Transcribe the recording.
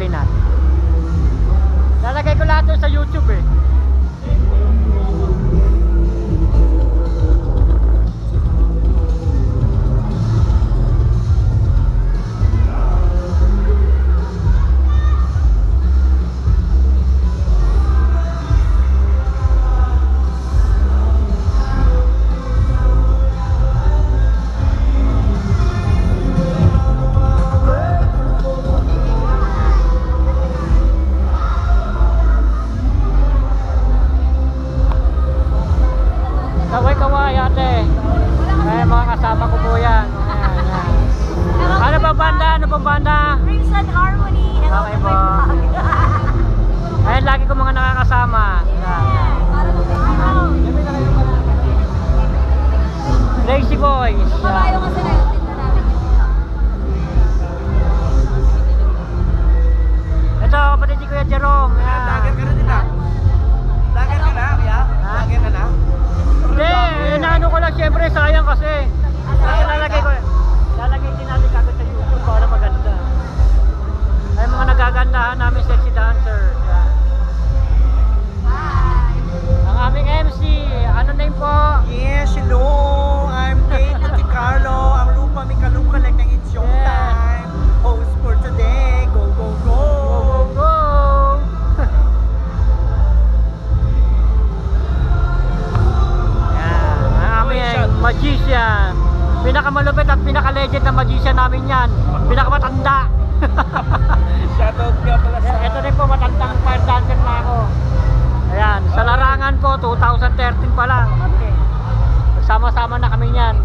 Kalinat. Lalagay ko lahat doon sa YouTube eh. Kaway-kaway ate. Ay, mga kasama ko po yan. Ayan, ayan. Ano bang banda? Ano bang banda? Rings and Harmony. Hello Okay to po. my vlog. Ayan, lagi ko mga nakakasama. Yeah. Para mag-out. Lazy Boys. Kabayo kasi na yung tinta namin. Ito, kapatid ni Kuya Jerome. Ayan. Lager ka na din ah. Lager ka na, kuya? Lager ka na? Hindi, inaano ko lang syempre, sayang kasi. Kasi lalagay din natin kagad sa YouTube para maganda. Ay mga nagagandahan namin sexy dancer. Yan. Hi. Ang aming MC, ano name po? Yes, hello. I'm Daniel Di Carlo. Ang lupa may kalungkalag ng It's Your Yeah. Time. Host for today. Go, go, go. Go, go! Yan, ang aming magician. Pinakamalupit at pinaka-legend na magician namin yan. Pinakamatanda. Shoutout nga pala sa... Ito rin po, matandang fire dancer na ako. Ayan, sa larangan ko, 2013 pa lang. Sama-sama na kami yan.